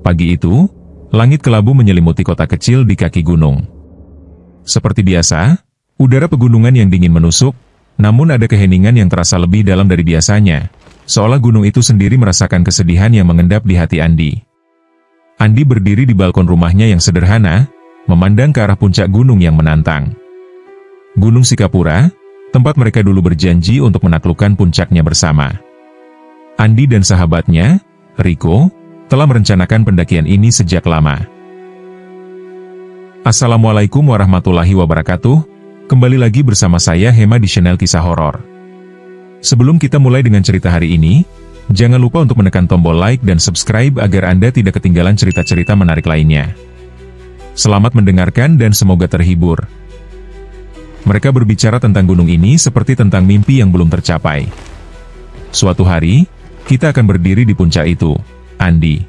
Pagi itu, langit kelabu menyelimuti kota kecil di kaki gunung. Seperti biasa, udara pegunungan yang dingin menusuk, namun ada keheningan yang terasa lebih dalam dari biasanya, seolah gunung itu sendiri merasakan kesedihan yang mengendap di hati Andi. Andi berdiri di balkon rumahnya yang sederhana, memandang ke arah puncak gunung yang menantang. Gunung Sikapura, tempat mereka dulu berjanji untuk menaklukkan puncaknya bersama. Andi dan sahabatnya, Riko, telah merencanakan pendakian ini sejak lama. Assalamualaikum warahmatullahi wabarakatuh. Kembali lagi bersama saya Hema di channel Kisah Horor. Sebelum kita mulai dengan cerita hari ini, jangan lupa untuk menekan tombol like dan subscribe agar Anda tidak ketinggalan cerita-cerita menarik lainnya. Selamat mendengarkan dan semoga terhibur. Mereka berbicara tentang gunung ini seperti tentang mimpi yang belum tercapai. Suatu hari, kita akan berdiri di puncak itu, Andi.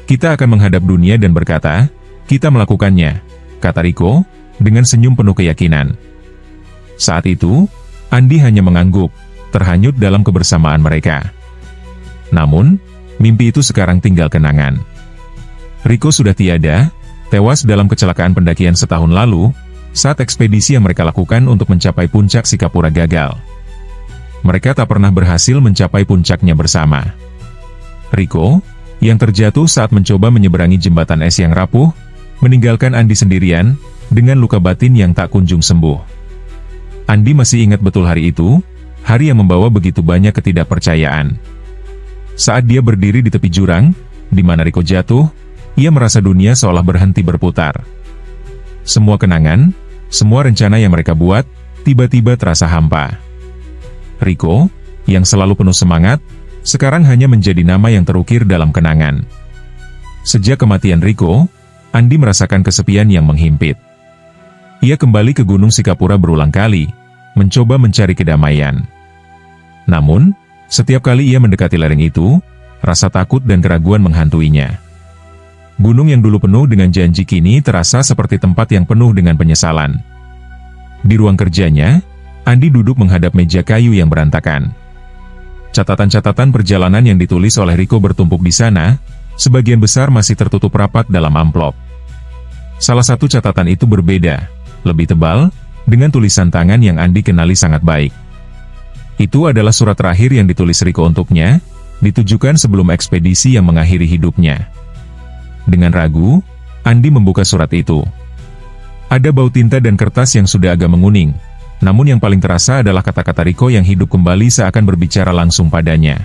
Kita akan menghadap dunia dan berkata, kita melakukannya, kata Riko, dengan senyum penuh keyakinan. Saat itu, Andi hanya mengangguk, terhanyut dalam kebersamaan mereka. Namun, mimpi itu sekarang tinggal kenangan. Riko sudah tiada, tewas dalam kecelakaan pendakian setahun lalu, saat ekspedisi yang mereka lakukan untuk mencapai puncak Sikapura gagal. Mereka tak pernah berhasil mencapai puncaknya bersama. Riko, yang terjatuh saat mencoba menyeberangi jembatan es yang rapuh, meninggalkan Andi sendirian, dengan luka batin yang tak kunjung sembuh. Andi masih ingat betul hari itu, hari yang membawa begitu banyak ketidakpercayaan. Saat dia berdiri di tepi jurang, di mana Riko jatuh, ia merasa dunia seolah berhenti berputar. Semua kenangan, semua rencana yang mereka buat, tiba-tiba terasa hampa. Riko, yang selalu penuh semangat, sekarang hanya menjadi nama yang terukir dalam kenangan. Sejak kematian Riko, Andi merasakan kesepian yang menghimpit. Ia kembali ke Gunung Sikapura berulang kali, mencoba mencari kedamaian. Namun, setiap kali ia mendekati lereng itu, rasa takut dan keraguan menghantuinya. Gunung yang dulu penuh dengan janji kini terasa seperti tempat yang penuh dengan penyesalan. Di ruang kerjanya, Andi duduk menghadap meja kayu yang berantakan. Catatan-catatan perjalanan yang ditulis oleh Riko bertumpuk di sana, sebagian besar masih tertutup rapat dalam amplop. Salah satu catatan itu berbeda, lebih tebal, dengan tulisan tangan yang Andi kenali sangat baik. Itu adalah surat terakhir yang ditulis Riko untuknya, ditujukan sebelum ekspedisi yang mengakhiri hidupnya. Dengan ragu, Andi membuka surat itu. Ada bau tinta dan kertas yang sudah agak menguning, namun yang paling terasa adalah kata-kata Riko yang hidup kembali seakan berbicara langsung padanya.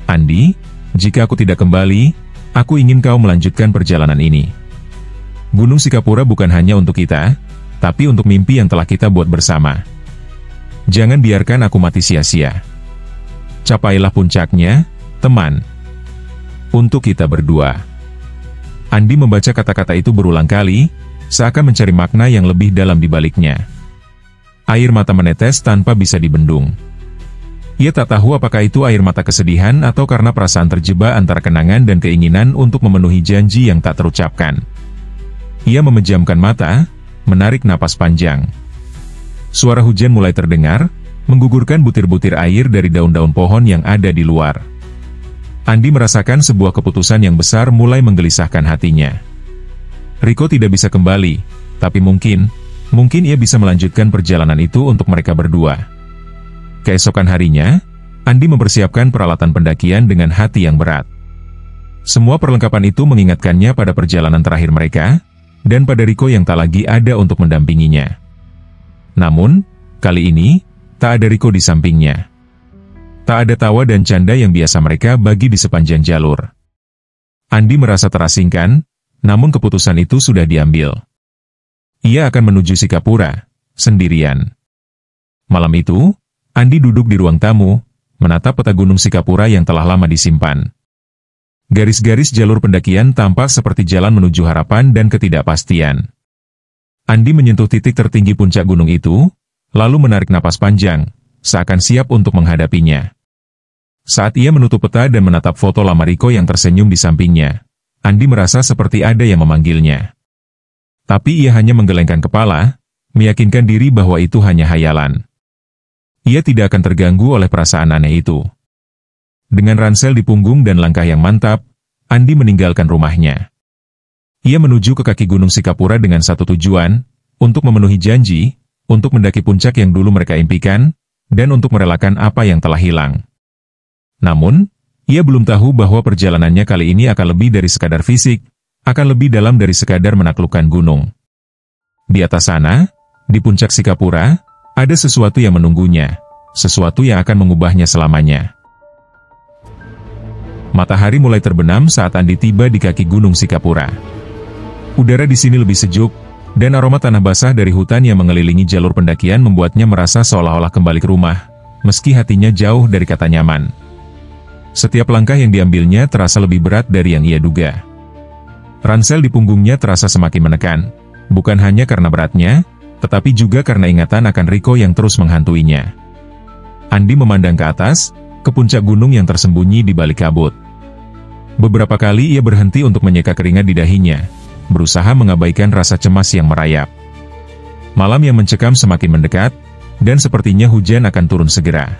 Andi, jika aku tidak kembali, aku ingin kau melanjutkan perjalanan ini. Gunung Sikapura bukan hanya untuk kita, tapi untuk mimpi yang telah kita buat bersama. Jangan biarkan aku mati sia-sia. Capailah puncaknya, teman. Untuk kita berdua. Andi membaca kata-kata itu berulang kali, seakan mencari makna yang lebih dalam di baliknya. Air mata menetes tanpa bisa dibendung. Ia tak tahu apakah itu air mata kesedihan atau karena perasaan terjebak antara kenangan dan keinginan untuk memenuhi janji yang tak terucapkan. Ia memejamkan mata, menarik napas panjang. Suara hujan mulai terdengar, menggugurkan butir-butir air dari daun-daun pohon yang ada di luar. Andi merasakan sebuah keputusan yang besar mulai menggelisahkan hatinya. Riko tidak bisa kembali, tapi mungkin ia bisa melanjutkan perjalanan itu untuk mereka berdua. Keesokan harinya, Andi mempersiapkan peralatan pendakian dengan hati yang berat. Semua perlengkapan itu mengingatkannya pada perjalanan terakhir mereka, dan pada Riko yang tak lagi ada untuk mendampinginya. Namun, kali ini, tak ada Riko di sampingnya. Tak ada tawa dan canda yang biasa mereka bagi di sepanjang jalur. Andi merasa terasingkan, namun keputusan itu sudah diambil. Ia akan menuju Sikapura, sendirian. Malam itu, Andi duduk di ruang tamu, menatap peta Gunung Sikapura yang telah lama disimpan. Garis-garis jalur pendakian tampak seperti jalan menuju harapan dan ketidakpastian. Andi menyentuh titik tertinggi puncak gunung itu, lalu menarik napas panjang, seakan siap untuk menghadapinya. Saat ia menutup peta dan menatap foto lama Riko yang tersenyum di sampingnya, Andi merasa seperti ada yang memanggilnya. Tapi ia hanya menggelengkan kepala, meyakinkan diri bahwa itu hanya hayalan. Ia tidak akan terganggu oleh perasaan aneh itu. Dengan ransel di punggung dan langkah yang mantap, Andi meninggalkan rumahnya. Ia menuju ke kaki Gunung Sikapura dengan satu tujuan, untuk memenuhi janji, untuk mendaki puncak yang dulu mereka impikan, dan untuk merelakan apa yang telah hilang. Namun, ia belum tahu bahwa perjalanannya kali ini akan lebih dari sekadar fisik, akan lebih dalam dari sekadar menaklukkan gunung. Di atas sana, di puncak Sikapura, ada sesuatu yang menunggunya, sesuatu yang akan mengubahnya selamanya. Matahari mulai terbenam saat Andi tiba di kaki Gunung Sikapura. Udara di sini lebih sejuk, dan aroma tanah basah dari hutan yang mengelilingi jalur pendakian membuatnya merasa seolah-olah kembali ke rumah, meski hatinya jauh dari kata nyaman. Setiap langkah yang diambilnya terasa lebih berat dari yang ia duga. Ransel di punggungnya terasa semakin menekan, bukan hanya karena beratnya, tetapi juga karena ingatan akan Riko yang terus menghantuinya. Andi memandang ke atas, ke puncak gunung yang tersembunyi di balik kabut. Beberapa kali ia berhenti untuk menyeka keringat di dahinya, berusaha mengabaikan rasa cemas yang merayap. Malam yang mencekam semakin mendekat, dan sepertinya hujan akan turun segera.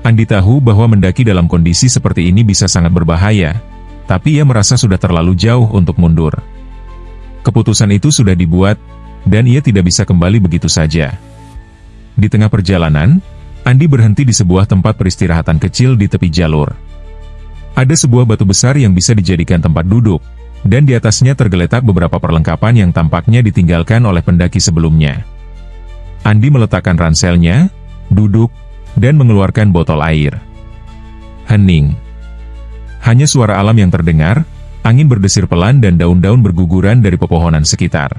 Andi tahu bahwa mendaki dalam kondisi seperti ini bisa sangat berbahaya, tapi ia merasa sudah terlalu jauh untuk mundur. Keputusan itu sudah dibuat, dan ia tidak bisa kembali begitu saja. Di tengah perjalanan, Andi berhenti di sebuah tempat peristirahatan kecil di tepi jalur. Ada sebuah batu besar yang bisa dijadikan tempat duduk, dan di atasnya tergeletak beberapa perlengkapan yang tampaknya ditinggalkan oleh pendaki sebelumnya. Andi meletakkan ranselnya, duduk, dan mengeluarkan botol air. Hening. Hanya suara alam yang terdengar, angin berdesir pelan dan daun-daun berguguran dari pepohonan sekitar.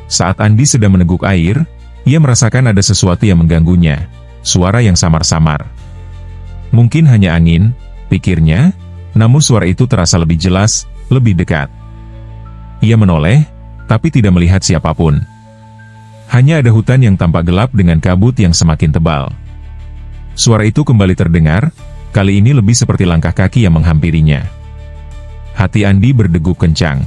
Saat Andi sedang meneguk air, ia merasakan ada sesuatu yang mengganggunya, suara yang samar-samar. Mungkin hanya angin, pikirnya, namun suara itu terasa lebih jelas, lebih dekat. Ia menoleh, tapi tidak melihat siapapun. Hanya ada hutan yang tampak gelap dengan kabut yang semakin tebal. Suara itu kembali terdengar, kali ini lebih seperti langkah kaki yang menghampirinya. Hati Andi berdegup kencang.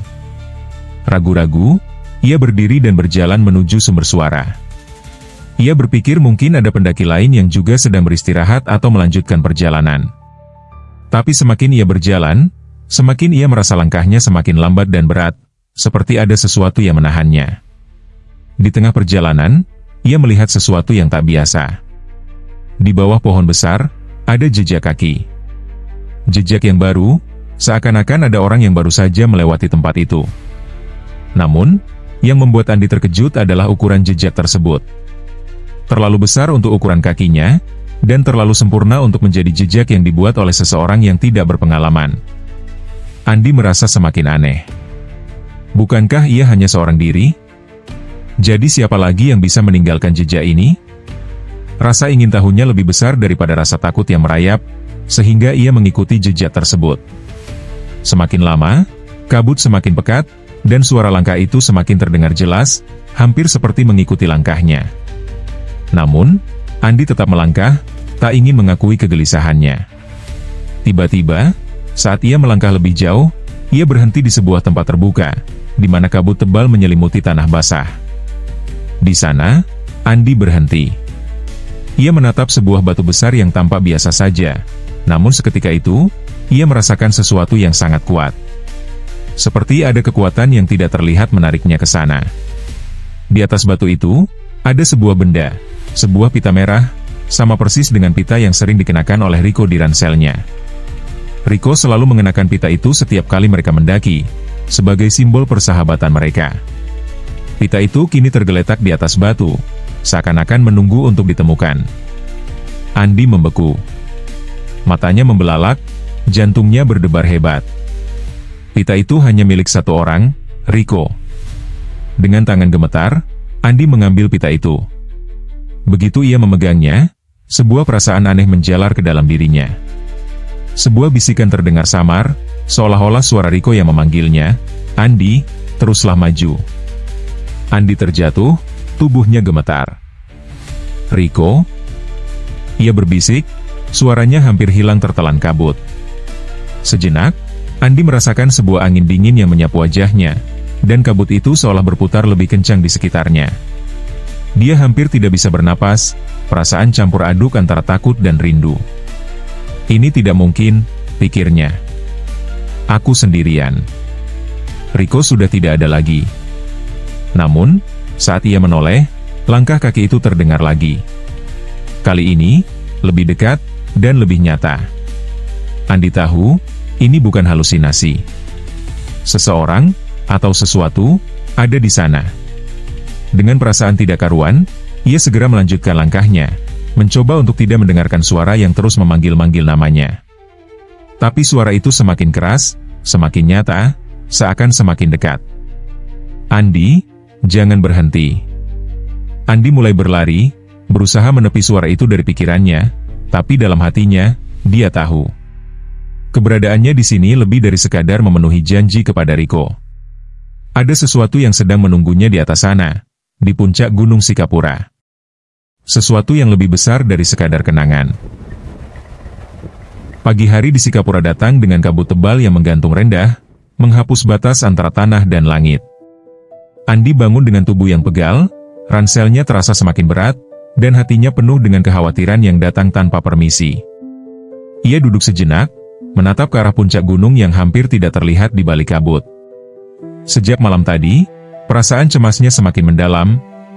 Ragu-ragu, ia berdiri dan berjalan menuju sumber suara. Ia berpikir mungkin ada pendaki lain yang juga sedang beristirahat atau melanjutkan perjalanan. Tapi semakin ia berjalan, semakin ia merasa langkahnya semakin lambat dan berat, seperti ada sesuatu yang menahannya. Di tengah perjalanan, ia melihat sesuatu yang tak biasa. Di bawah pohon besar, ada jejak kaki. Jejak yang baru, seakan-akan ada orang yang baru saja melewati tempat itu. Namun, yang membuat Andi terkejut adalah ukuran jejak tersebut. Terlalu besar untuk ukuran kakinya, dan terlalu sempurna untuk menjadi jejak yang dibuat oleh seseorang yang tidak berpengalaman. Andi merasa semakin aneh. Bukankah ia hanya seorang diri? Jadi siapa lagi yang bisa meninggalkan jejak ini? Rasa ingin tahunya lebih besar daripada rasa takut yang merayap, sehingga ia mengikuti jejak tersebut. Semakin lama, kabut semakin pekat, dan suara langkah itu semakin terdengar jelas, hampir seperti mengikuti langkahnya. Namun, Andi tetap melangkah, tak ingin mengakui kegelisahannya. Tiba-tiba, saat ia melangkah lebih jauh, ia berhenti di sebuah tempat terbuka, di mana kabut tebal menyelimuti tanah basah. Di sana, Andi berhenti. Ia menatap sebuah batu besar yang tampak biasa saja, namun seketika itu, ia merasakan sesuatu yang sangat kuat. Seperti ada kekuatan yang tidak terlihat menariknya ke sana. Di atas batu itu, ada sebuah benda, sebuah pita merah, sama persis dengan pita yang sering dikenakan oleh Riko di ranselnya. Riko selalu mengenakan pita itu setiap kali mereka mendaki, sebagai simbol persahabatan mereka. Pita itu kini tergeletak di atas batu, seakan-akan menunggu untuk ditemukan. Andi membeku. Matanya membelalak, jantungnya berdebar hebat. Pita itu hanya milik satu orang, Riko. Dengan tangan gemetar, Andi mengambil pita itu. Begitu ia memegangnya, sebuah perasaan aneh menjalar ke dalam dirinya. Sebuah bisikan terdengar samar, seolah-olah suara Riko yang memanggilnya, "Andi, teruslah maju." Andi terjatuh, tubuhnya gemetar. "Riko?" Ia berbisik, suaranya hampir hilang tertelan kabut. Sejenak, Andi merasakan sebuah angin dingin yang menyapu wajahnya, dan kabut itu seolah berputar lebih kencang di sekitarnya. Dia hampir tidak bisa bernapas, perasaan campur aduk antara takut dan rindu. Ini tidak mungkin, pikirnya. Aku sendirian. Riko sudah tidak ada lagi. Namun, saat ia menoleh, langkah kaki itu terdengar lagi. Kali ini, lebih dekat, dan lebih nyata. Andi tahu, ini bukan halusinasi. Seseorang, atau sesuatu, ada di sana. Dengan perasaan tidak karuan, ia segera melanjutkan langkahnya, mencoba untuk tidak mendengarkan suara yang terus memanggil-manggil namanya. Tapi suara itu semakin keras, semakin nyata, seakan semakin dekat. Andi, jangan berhenti. Andi mulai berlari, berusaha menepi suara itu dari pikirannya, tapi dalam hatinya, dia tahu. Keberadaannya di sini lebih dari sekadar memenuhi janji kepada Riko. Ada sesuatu yang sedang menunggunya di atas sana, di puncak Gunung Sikapura. Sesuatu yang lebih besar dari sekadar kenangan. Pagi hari di Sikapura datang dengan kabut tebal yang menggantung rendah, menghapus batas antara tanah dan langit. Andi bangun dengan tubuh yang pegal, ranselnya terasa semakin berat, dan hatinya penuh dengan kekhawatiran yang datang tanpa permisi. Ia duduk sejenak, menatap ke arah puncak gunung yang hampir tidak terlihat di balik kabut. Sejak malam tadi, perasaan cemasnya semakin mendalam,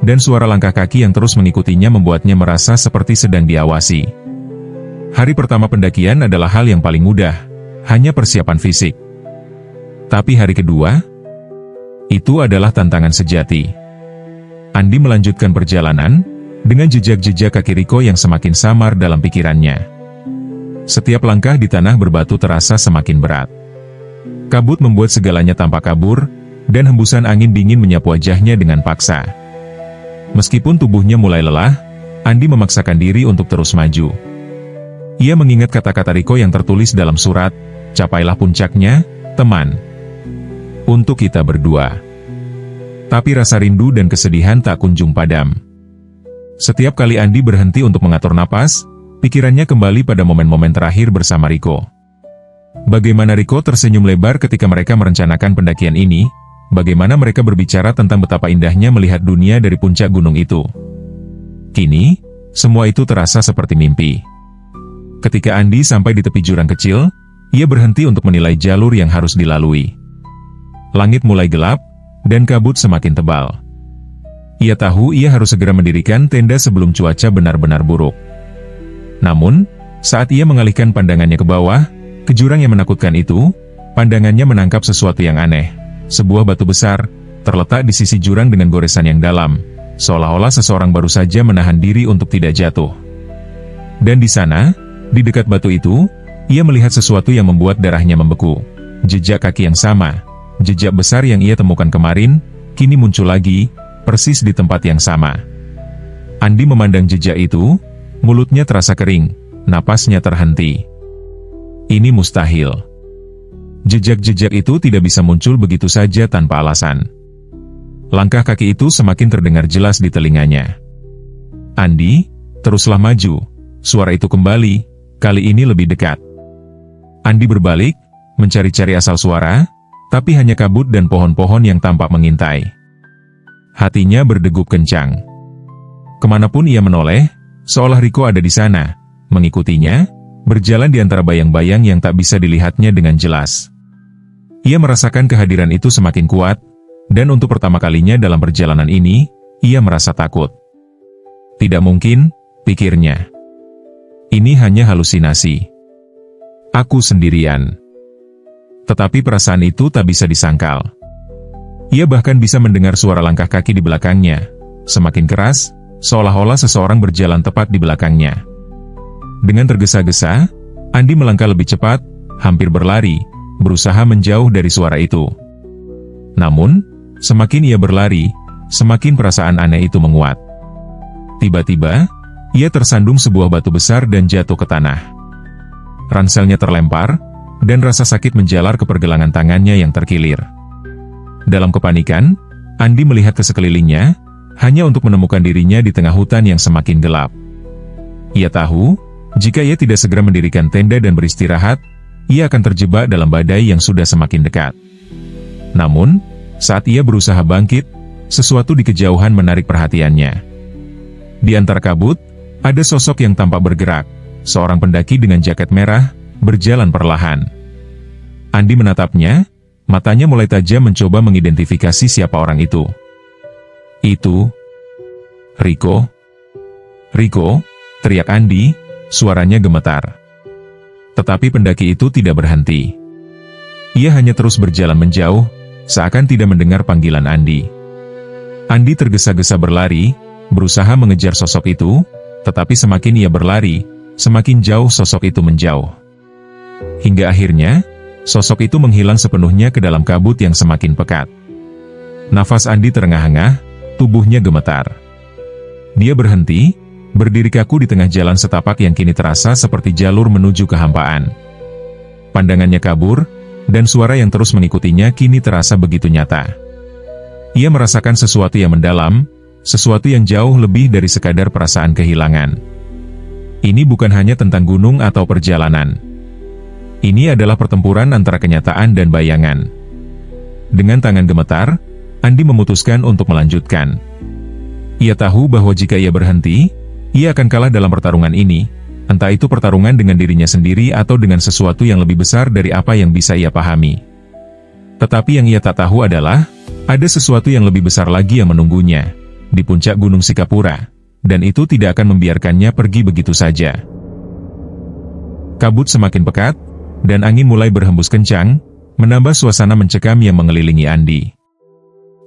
dan suara langkah kaki yang terus mengikutinya membuatnya merasa seperti sedang diawasi. Hari pertama pendakian adalah hal yang paling mudah, hanya persiapan fisik. Tapi hari kedua, itu adalah tantangan sejati. Andi melanjutkan perjalanan, dengan jejak-jejak kaki Riko yang semakin samar dalam pikirannya. Setiap langkah di tanah berbatu terasa semakin berat. Kabut membuat segalanya tampak kabur, dan hembusan angin dingin menyapu wajahnya dengan paksa. Meskipun tubuhnya mulai lelah, Andi memaksakan diri untuk terus maju. Ia mengingat kata-kata Riko yang tertulis dalam surat, "Capailah puncaknya, teman. Untuk kita berdua." Tapi rasa rindu dan kesedihan tak kunjung padam. Setiap kali Andi berhenti untuk mengatur napas, pikirannya kembali pada momen-momen terakhir bersama Riko. Bagaimana Riko tersenyum lebar ketika mereka merencanakan pendakian ini, bagaimana mereka berbicara tentang betapa indahnya melihat dunia dari puncak gunung itu. Kini, semua itu terasa seperti mimpi. Ketika Andi sampai di tepi jurang kecil, ia berhenti untuk menilai jalur yang harus dilalui. Langit mulai gelap, dan kabut semakin tebal. Ia tahu ia harus segera mendirikan tenda sebelum cuaca benar-benar buruk. Namun, saat ia mengalihkan pandangannya ke bawah, ke jurang yang menakutkan itu, pandangannya menangkap sesuatu yang aneh. Sebuah batu besar, terletak di sisi jurang dengan goresan yang dalam, seolah-olah seseorang baru saja menahan diri untuk tidak jatuh. Dan di sana, di dekat batu itu, ia melihat sesuatu yang membuat darahnya membeku. Jejak kaki yang sama, jejak besar yang ia temukan kemarin, kini muncul lagi, persis di tempat yang sama. Andi memandang jejak itu, mulutnya terasa kering, napasnya terhenti. Ini mustahil. Jejak-jejak itu tidak bisa muncul begitu saja tanpa alasan. Langkah kaki itu semakin terdengar jelas di telinganya. Andi, teruslah maju. Suara itu kembali, kali ini lebih dekat. Andi berbalik, mencari-cari asal suara, tapi hanya kabut dan pohon-pohon yang tampak mengintai. Hatinya berdegup kencang. Kemanapun ia menoleh, seolah Riko ada di sana, mengikutinya, berjalan di antara bayang-bayang yang tak bisa dilihatnya dengan jelas. Ia merasakan kehadiran itu semakin kuat, dan untuk pertama kalinya dalam perjalanan ini, ia merasa takut. Tidak mungkin, pikirnya. Ini hanya halusinasi. Aku sendirian. Tetapi perasaan itu tak bisa disangkal. Ia bahkan bisa mendengar suara langkah kaki di belakangnya, semakin keras, seolah-olah seseorang berjalan tepat di belakangnya. Dengan tergesa-gesa, Andi melangkah lebih cepat, hampir berlari, berusaha menjauh dari suara itu. Namun, semakin ia berlari, semakin perasaan aneh itu menguat. Tiba-tiba, ia tersandung sebuah batu besar dan jatuh ke tanah. Ranselnya terlempar, dan rasa sakit menjalar ke pergelangan tangannya yang terkilir. Dalam kepanikan, Andi melihat ke sekelilingnya, hanya untuk menemukan dirinya di tengah hutan yang semakin gelap. Ia tahu, jika ia tidak segera mendirikan tenda dan beristirahat, ia akan terjebak dalam badai yang sudah semakin dekat. Namun, saat ia berusaha bangkit, sesuatu di kejauhan menarik perhatiannya. Di antara kabut, ada sosok yang tampak bergerak, seorang pendaki dengan jaket merah, berjalan perlahan. Andi menatapnya, matanya mulai tajam mencoba mengidentifikasi siapa orang itu. Itu Riko. Riko, teriak Andi, suaranya gemetar. Tetapi pendaki itu tidak berhenti. Ia hanya terus berjalan menjauh, seakan tidak mendengar panggilan Andi. Andi tergesa-gesa berlari, berusaha mengejar sosok itu, tetapi semakin ia berlari, semakin jauh sosok itu menjauh. Hingga akhirnya, sosok itu menghilang sepenuhnya ke dalam kabut yang semakin pekat. Nafas Andi terengah-engah, tubuhnya gemetar. Dia berhenti, berdiri kaku di tengah jalan setapak yang kini terasa seperti jalur menuju kehampaan. Pandangannya kabur, dan suara yang terus mengikutinya kini terasa begitu nyata. Ia merasakan sesuatu yang mendalam, sesuatu yang jauh lebih dari sekadar perasaan kehilangan. Ini bukan hanya tentang gunung atau perjalanan. Ini adalah pertempuran antara kenyataan dan bayangan. Dengan tangan gemetar, Andi memutuskan untuk melanjutkan. Ia tahu bahwa jika ia berhenti, ia akan kalah dalam pertarungan ini, entah itu pertarungan dengan dirinya sendiri atau dengan sesuatu yang lebih besar dari apa yang bisa ia pahami. Tetapi yang ia tak tahu adalah, ada sesuatu yang lebih besar lagi yang menunggunya, di puncak Gunung Sikapura, dan itu tidak akan membiarkannya pergi begitu saja. Kabut semakin pekat, dan angin mulai berhembus kencang, menambah suasana mencekam yang mengelilingi Andi.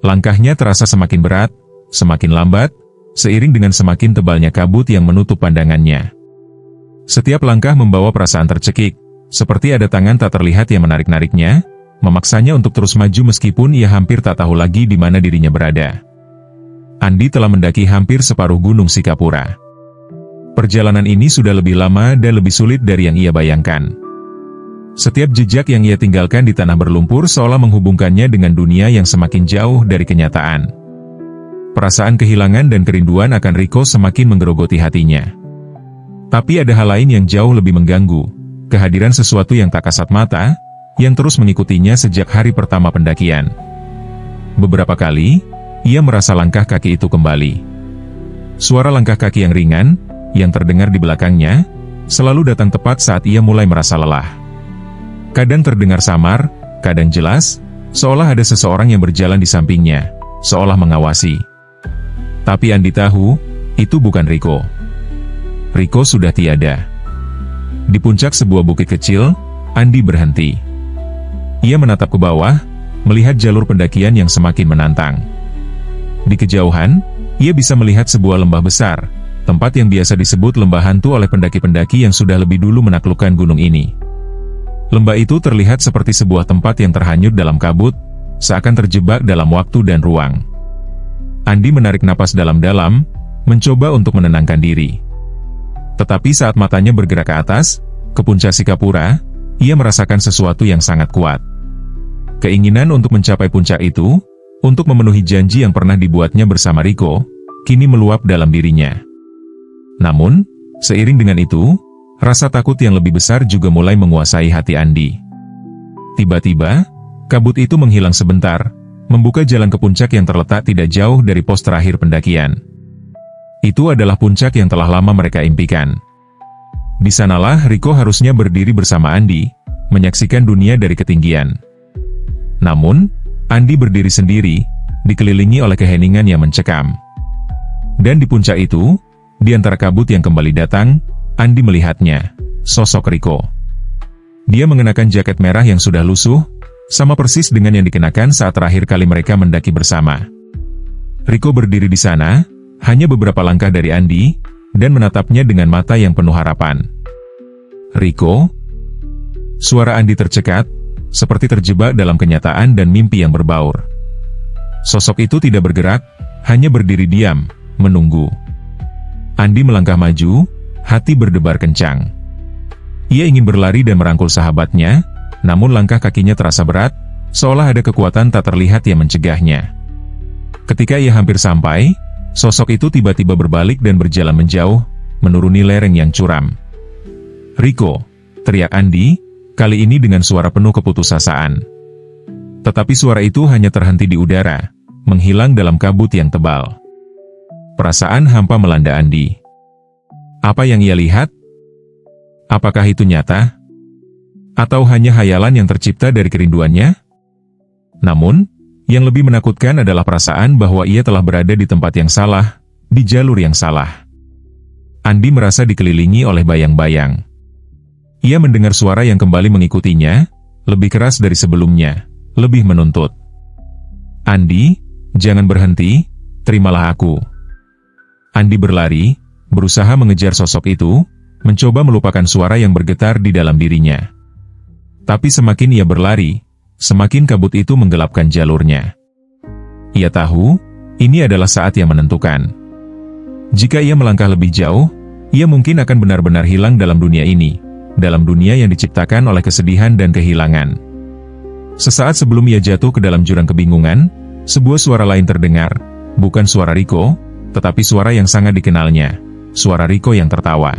Langkahnya terasa semakin berat, semakin lambat, seiring dengan semakin tebalnya kabut yang menutup pandangannya. Setiap langkah membawa perasaan tercekik, seperti ada tangan tak terlihat yang menarik-nariknya, memaksanya untuk terus maju meskipun ia hampir tak tahu lagi di mana dirinya berada. Andi telah mendaki hampir separuh Gunung Sikapura. Perjalanan ini sudah lebih lama dan lebih sulit dari yang ia bayangkan. Setiap jejak yang ia tinggalkan di tanah berlumpur seolah menghubungkannya dengan dunia yang semakin jauh dari kenyataan. Perasaan kehilangan dan kerinduan akan Riko semakin menggerogoti hatinya. Tapi ada hal lain yang jauh lebih mengganggu, kehadiran sesuatu yang tak kasat mata, yang terus mengikutinya sejak hari pertama pendakian. Beberapa kali, ia merasa langkah kaki itu kembali. Suara langkah kaki yang ringan, yang terdengar di belakangnya, selalu datang tepat saat ia mulai merasa lelah. Kadang terdengar samar, kadang jelas, seolah ada seseorang yang berjalan di sampingnya, seolah mengawasi. Tapi Andi tahu, itu bukan Riko. Riko sudah tiada. Di puncak sebuah bukit kecil, Andi berhenti. Ia menatap ke bawah, melihat jalur pendakian yang semakin menantang. Di kejauhan, ia bisa melihat sebuah lembah besar, tempat yang biasa disebut lembah hantu oleh pendaki-pendaki yang sudah lebih dulu menaklukkan gunung ini. Lembah itu terlihat seperti sebuah tempat yang terhanyut dalam kabut, seakan terjebak dalam waktu dan ruang. Andi menarik napas dalam-dalam, mencoba untuk menenangkan diri. Tetapi saat matanya bergerak ke atas, ke puncak Sikapura, ia merasakan sesuatu yang sangat kuat. Keinginan untuk mencapai puncak itu, untuk memenuhi janji yang pernah dibuatnya bersama Riko, kini meluap dalam dirinya. Namun, seiring dengan itu, rasa takut yang lebih besar juga mulai menguasai hati Andi. Tiba-tiba, kabut itu menghilang sebentar, membuka jalan ke puncak yang terletak tidak jauh dari pos terakhir pendakian. Itu adalah puncak yang telah lama mereka impikan. Di sanalah Riko harusnya berdiri bersama Andi, menyaksikan dunia dari ketinggian. Namun, Andi berdiri sendiri, dikelilingi oleh keheningan yang mencekam. Dan di puncak itu, di antara kabut yang kembali datang, Andi melihatnya, sosok Riko. Dia mengenakan jaket merah yang sudah lusuh, sama persis dengan yang dikenakan saat terakhir kali mereka mendaki bersama. Riko berdiri di sana, hanya beberapa langkah dari Andi, dan menatapnya dengan mata yang penuh harapan. Riko? Suara Andi tercekat, seperti terjebak dalam kenyataan dan mimpi yang berbaur. Sosok itu tidak bergerak, hanya berdiri diam, menunggu. Andi melangkah maju, hati berdebar kencang. Ia ingin berlari dan merangkul sahabatnya, namun langkah kakinya terasa berat, seolah ada kekuatan tak terlihat yang mencegahnya. Ketika ia hampir sampai, sosok itu tiba-tiba berbalik dan berjalan menjauh, menuruni lereng yang curam. Riko, teriak Andi, kali ini dengan suara penuh keputusasaan. Tetapi suara itu hanya terhenti di udara, menghilang dalam kabut yang tebal. Perasaan hampa melanda Andi. Apa yang ia lihat? Apakah itu nyata? Atau hanya hayalan yang tercipta dari kerinduannya? Namun, yang lebih menakutkan adalah perasaan bahwa ia telah berada di tempat yang salah, di jalur yang salah. Andi merasa dikelilingi oleh bayang-bayang. Ia mendengar suara yang kembali mengikutinya, lebih keras dari sebelumnya, lebih menuntut. Andi, jangan berhenti, terimalah aku. Andi berlari, berusaha mengejar sosok itu, mencoba melupakan suara yang bergetar di dalam dirinya. Tapi semakin ia berlari, semakin kabut itu menggelapkan jalurnya. Ia tahu, ini adalah saat yang menentukan. Jika ia melangkah lebih jauh, ia mungkin akan benar-benar hilang dalam dunia ini, dalam dunia yang diciptakan oleh kesedihan dan kehilangan. Sesaat sebelum ia jatuh ke dalam jurang kebingungan, sebuah suara lain terdengar, bukan suara Riko, tetapi suara yang sangat dikenalnya, suara Riko yang tertawa.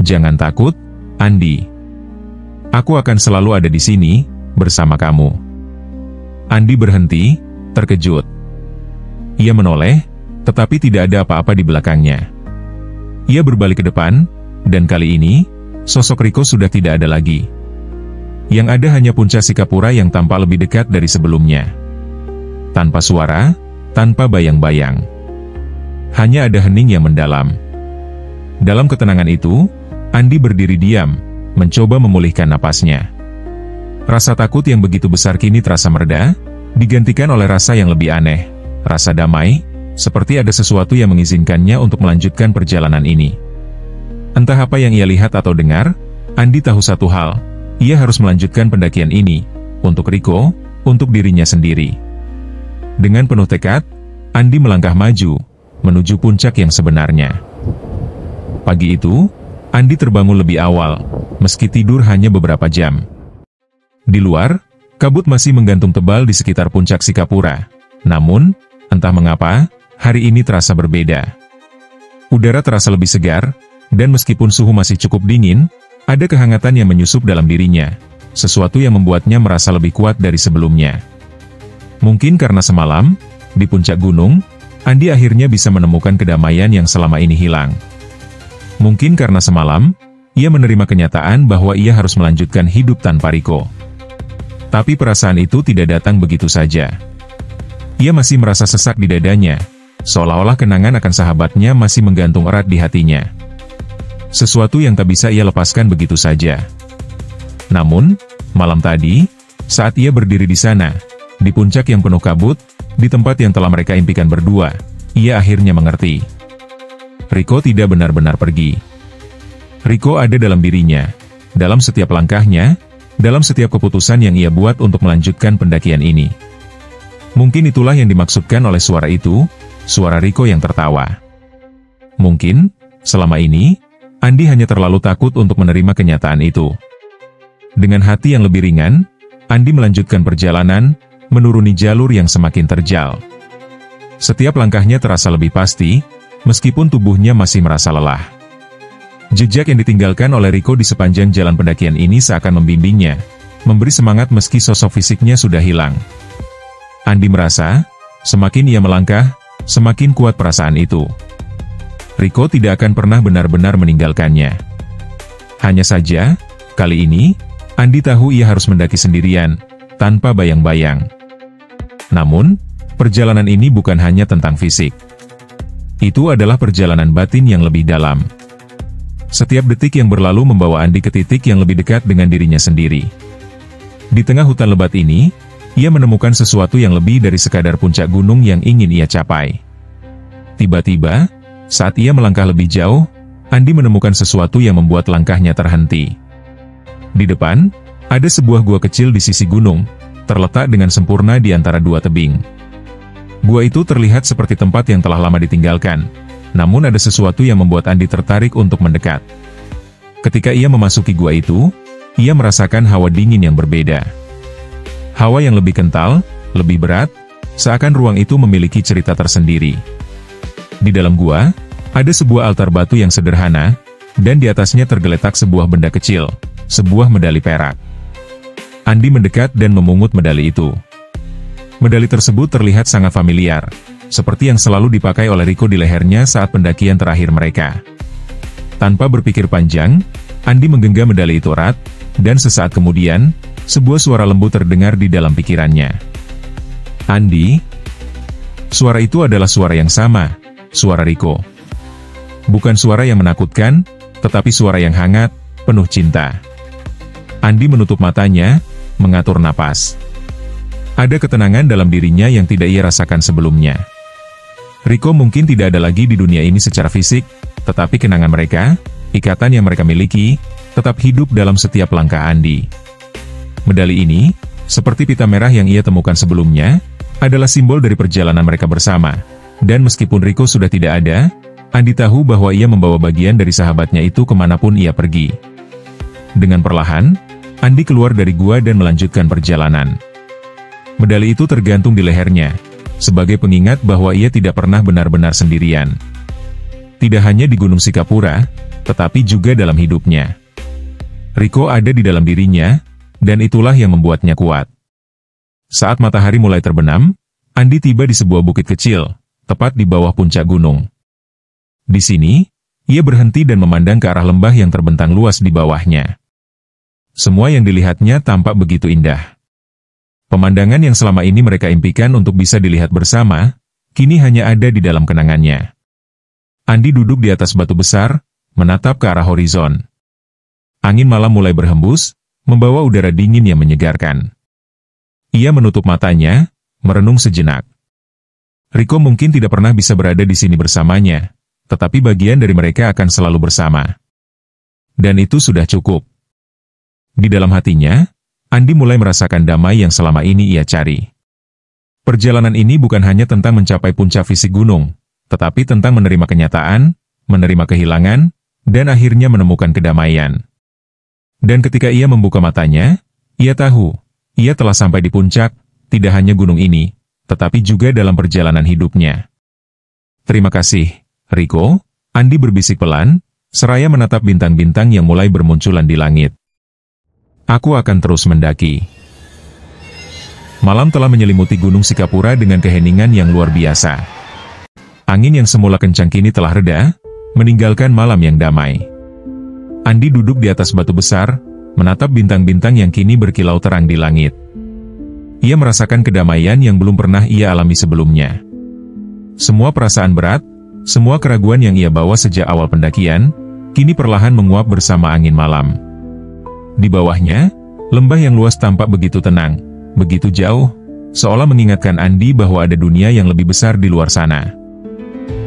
Jangan takut, Andi. Aku akan selalu ada di sini, bersama kamu. Andi berhenti, terkejut. Ia menoleh, tetapi tidak ada apa-apa di belakangnya. Ia berbalik ke depan, dan kali ini, sosok Riko sudah tidak ada lagi. Yang ada hanya puncak Sikapura yang tampak lebih dekat dari sebelumnya. Tanpa suara, tanpa bayang-bayang. Hanya ada hening yang mendalam. Dalam ketenangan itu, Andi berdiri diam, mencoba memulihkan napasnya. Rasa takut yang begitu besar kini terasa mereda, digantikan oleh rasa yang lebih aneh, rasa damai, seperti ada sesuatu yang mengizinkannya untuk melanjutkan perjalanan ini. Entah apa yang ia lihat atau dengar, Andi tahu satu hal, ia harus melanjutkan pendakian ini, untuk Riko, untuk dirinya sendiri. Dengan penuh tekad, Andi melangkah maju, menuju puncak yang sebenarnya. Pagi itu, Andi terbangun lebih awal, meski tidur hanya beberapa jam. Di luar, kabut masih menggantung tebal di sekitar puncak Sikapura. Namun, entah mengapa, hari ini terasa berbeda. Udara terasa lebih segar, dan meskipun suhu masih cukup dingin, ada kehangatan yang menyusup dalam dirinya, sesuatu yang membuatnya merasa lebih kuat dari sebelumnya. Mungkin karena semalam, di puncak gunung, Andi akhirnya bisa menemukan kedamaian yang selama ini hilang. Mungkin karena semalam, ia menerima kenyataan bahwa ia harus melanjutkan hidup tanpa Riko. Tapi perasaan itu tidak datang begitu saja. Ia masih merasa sesak di dadanya, seolah-olah kenangan akan sahabatnya masih menggantung erat di hatinya. Sesuatu yang tak bisa ia lepaskan begitu saja. Namun, malam tadi, saat ia berdiri di sana, di puncak yang penuh kabut, di tempat yang telah mereka impikan berdua, ia akhirnya mengerti. Riko tidak benar-benar pergi. Riko ada dalam dirinya, dalam setiap langkahnya, dalam setiap keputusan yang ia buat untuk melanjutkan pendakian ini. Mungkin itulah yang dimaksudkan oleh suara itu, suara Riko yang tertawa. Mungkin, selama ini, Andi hanya terlalu takut untuk menerima kenyataan itu. Dengan hati yang lebih ringan, Andi melanjutkan perjalanan, menuruni jalur yang semakin terjal. Setiap langkahnya terasa lebih pasti, meskipun tubuhnya masih merasa lelah. Jejak yang ditinggalkan oleh Riko di sepanjang jalan pendakian ini seakan membimbingnya, memberi semangat meski sosok fisiknya sudah hilang. Andi merasa, semakin ia melangkah, semakin kuat perasaan itu. Riko tidak akan pernah benar-benar meninggalkannya. Hanya saja, kali ini, Andi tahu ia harus mendaki sendirian, tanpa bayang-bayang. Namun, perjalanan ini bukan hanya tentang fisik. Itu adalah perjalanan batin yang lebih dalam. Setiap detik yang berlalu membawa Andi ke titik yang lebih dekat dengan dirinya sendiri. Di tengah hutan lebat ini, ia menemukan sesuatu yang lebih dari sekadar puncak gunung yang ingin ia capai. Tiba-tiba, saat ia melangkah lebih jauh, Andi menemukan sesuatu yang membuat langkahnya terhenti. Di depan, ada sebuah gua kecil di sisi gunung, terletak dengan sempurna di antara dua tebing. Gua itu terlihat seperti tempat yang telah lama ditinggalkan, namun ada sesuatu yang membuat Andi tertarik untuk mendekat. Ketika ia memasuki gua itu, ia merasakan hawa dingin yang berbeda. Hawa yang lebih kental, lebih berat, seakan ruang itu memiliki cerita tersendiri. Di dalam gua, ada sebuah altar batu yang sederhana, dan di atasnya tergeletak sebuah benda kecil, sebuah medali perak. Andi mendekat dan memungut medali itu. Medali tersebut terlihat sangat familiar, seperti yang selalu dipakai oleh Riko di lehernya saat pendakian terakhir mereka. Tanpa berpikir panjang, Andi menggenggam medali itu erat, Dan sesaat kemudian, sebuah suara lembut terdengar di dalam pikirannya. Andi? Suara itu adalah suara yang sama, suara Riko. Bukan suara yang menakutkan, tetapi suara yang hangat, penuh cinta. Andi menutup matanya, mengatur napas. Ada ketenangan dalam dirinya yang tidak ia rasakan sebelumnya. Riko mungkin tidak ada lagi di dunia ini secara fisik, tetapi kenangan mereka, ikatan yang mereka miliki, tetap hidup dalam setiap langkah Andi. Medali ini, seperti pita merah yang ia temukan sebelumnya, adalah simbol dari perjalanan mereka bersama. Dan meskipun Riko sudah tidak ada, Andi tahu bahwa ia membawa bagian dari sahabatnya itu kemanapun ia pergi. Dengan perlahan, Andi keluar dari gua dan melanjutkan perjalanan. Medali itu tergantung di lehernya, sebagai pengingat bahwa ia tidak pernah benar-benar sendirian. Tidak hanya di Gunung Sikapura, tetapi juga dalam hidupnya. Riko ada di dalam dirinya, dan itulah yang membuatnya kuat. Saat matahari mulai terbenam, Andi tiba di sebuah bukit kecil, tepat di bawah puncak gunung. Di sini, ia berhenti dan memandang ke arah lembah yang terbentang luas di bawahnya. Semua yang dilihatnya tampak begitu indah. Pemandangan yang selama ini mereka impikan untuk bisa dilihat bersama, kini hanya ada di dalam kenangannya. Andi duduk di atas batu besar, menatap ke arah horizon. Angin malam mulai berhembus, membawa udara dingin yang menyegarkan. Ia menutup matanya, merenung sejenak. Riko mungkin tidak pernah bisa berada di sini bersamanya, tetapi bagian dari mereka akan selalu bersama. Dan itu sudah cukup. Di dalam hatinya, Andi mulai merasakan damai yang selama ini ia cari. Perjalanan ini bukan hanya tentang mencapai puncak fisik gunung, tetapi tentang menerima kenyataan, menerima kehilangan, dan akhirnya menemukan kedamaian. Dan ketika ia membuka matanya, ia tahu, ia telah sampai di puncak, tidak hanya gunung ini, tetapi juga dalam perjalanan hidupnya. Terima kasih, Riko, Andi berbisik pelan, seraya menatap bintang-bintang yang mulai bermunculan di langit. Aku akan terus mendaki. Malam telah menyelimuti Gunung Sikapura dengan keheningan yang luar biasa. Angin yang semula kencang kini telah reda, meninggalkan malam yang damai. Andi duduk di atas batu besar, menatap bintang-bintang yang kini berkilau terang di langit. Ia merasakan kedamaian yang belum pernah ia alami sebelumnya. Semua perasaan berat, semua keraguan yang ia bawa sejak awal pendakian, kini perlahan menguap bersama angin malam. Di bawahnya, lembah yang luas tampak begitu tenang, begitu jauh, seolah mengingatkan Andi bahwa ada dunia yang lebih besar di luar sana.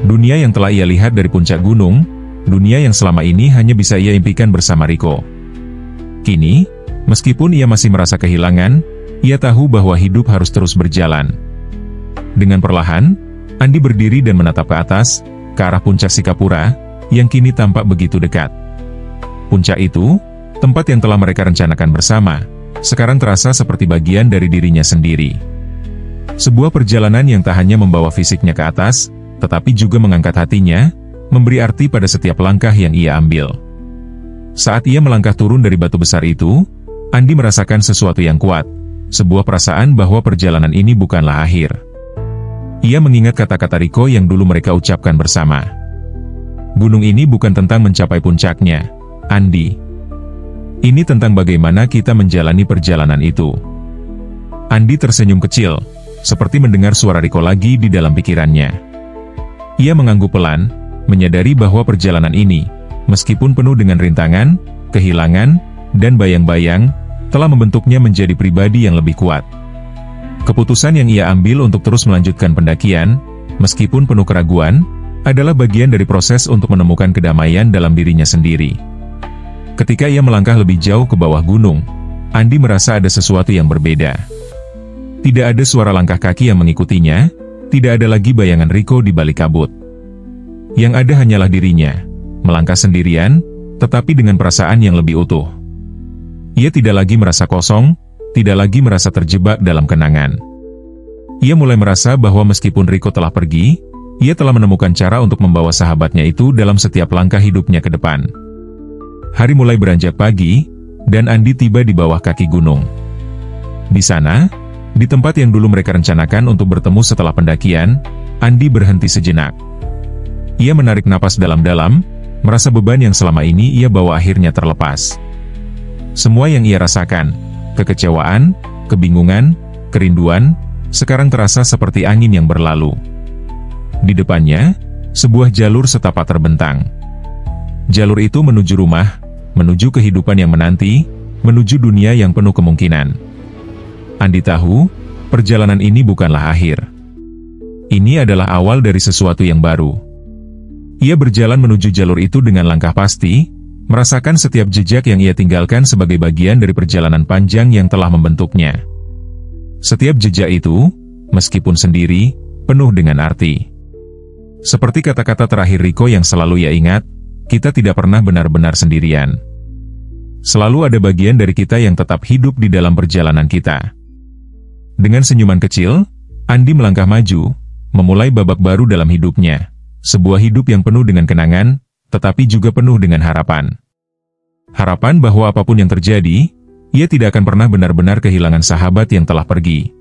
Dunia yang telah ia lihat dari puncak gunung, dunia yang selama ini hanya bisa ia impikan bersama Riko. Kini, meskipun ia masih merasa kehilangan, ia tahu bahwa hidup harus terus berjalan. Dengan perlahan, Andi berdiri dan menatap ke atas, ke arah puncak Sikapura, yang kini tampak begitu dekat. Puncak itu, tempat yang telah mereka rencanakan bersama, sekarang terasa seperti bagian dari dirinya sendiri. Sebuah perjalanan yang tak hanya membawa fisiknya ke atas, tetapi juga mengangkat hatinya, memberi arti pada setiap langkah yang ia ambil. Saat ia melangkah turun dari batu besar itu, Andi merasakan sesuatu yang kuat, sebuah perasaan bahwa perjalanan ini bukanlah akhir. Ia mengingat kata-kata Riko yang dulu mereka ucapkan bersama. Gunung ini bukan tentang mencapai puncaknya, Andi. Ini tentang bagaimana kita menjalani perjalanan itu. Andi tersenyum kecil, seperti mendengar suara Riko lagi di dalam pikirannya. Ia mengangguk pelan, menyadari bahwa perjalanan ini, meskipun penuh dengan rintangan, kehilangan, dan bayang-bayang, telah membentuknya menjadi pribadi yang lebih kuat. Keputusan yang ia ambil untuk terus melanjutkan pendakian, meskipun penuh keraguan, adalah bagian dari proses untuk menemukan kedamaian dalam dirinya sendiri. Ketika ia melangkah lebih jauh ke bawah gunung, Andi merasa ada sesuatu yang berbeda. Tidak ada suara langkah kaki yang mengikutinya, tidak ada lagi bayangan Riko di balik kabut. Yang ada hanyalah dirinya, melangkah sendirian, tetapi dengan perasaan yang lebih utuh. Ia tidak lagi merasa kosong, tidak lagi merasa terjebak dalam kenangan. Ia mulai merasa bahwa meskipun Riko telah pergi, ia telah menemukan cara untuk membawa sahabatnya itu dalam setiap langkah hidupnya ke depan. Hari mulai beranjak pagi, dan Andi tiba di bawah kaki gunung. Di sana, di tempat yang dulu mereka rencanakan untuk bertemu setelah pendakian, Andi berhenti sejenak. Ia menarik napas dalam-dalam, merasa beban yang selama ini ia bawa akhirnya terlepas. Semua yang ia rasakan, kekecewaan, kebingungan, kerinduan, sekarang terasa seperti angin yang berlalu. Di depannya, sebuah jalur setapak terbentang. Jalur itu menuju rumah, menuju kehidupan yang menanti, menuju dunia yang penuh kemungkinan. Andi tahu, perjalanan ini bukanlah akhir. Ini adalah awal dari sesuatu yang baru. Ia berjalan menuju jalur itu dengan langkah pasti, merasakan setiap jejak yang ia tinggalkan sebagai bagian dari perjalanan panjang yang telah membentuknya. Setiap jejak itu, meskipun sendiri, penuh dengan arti. Seperti kata-kata terakhir Riko yang selalu ia ingat, kita tidak pernah benar-benar sendirian. Selalu ada bagian dari kita yang tetap hidup di dalam perjalanan kita. Dengan senyuman kecil, Andi melangkah maju, memulai babak baru dalam hidupnya. Sebuah hidup yang penuh dengan kenangan, tetapi juga penuh dengan harapan. Harapan bahwa apapun yang terjadi, ia tidak akan pernah benar-benar kehilangan sahabat yang telah pergi.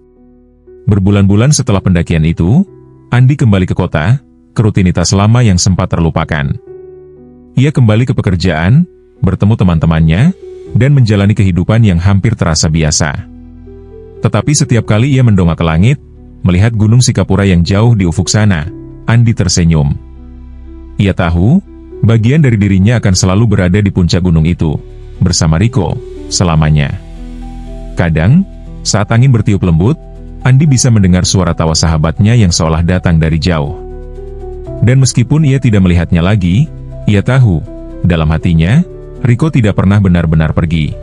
Berbulan-bulan setelah pendakian itu, Andi kembali ke kota, ke rutinitas lama yang sempat terlupakan. Ia kembali ke pekerjaan, bertemu teman-temannya, dan menjalani kehidupan yang hampir terasa biasa. Tetapi setiap kali ia mendongak ke langit, melihat gunung Sikapura yang jauh di ufuk sana, Andi tersenyum. Ia tahu, bagian dari dirinya akan selalu berada di puncak gunung itu, bersama Riko, selamanya. Kadang, saat angin bertiup lembut, Andi bisa mendengar suara tawa sahabatnya yang seolah datang dari jauh. Dan meskipun ia tidak melihatnya lagi, ia tahu, dalam hatinya, Riko tidak pernah benar-benar pergi.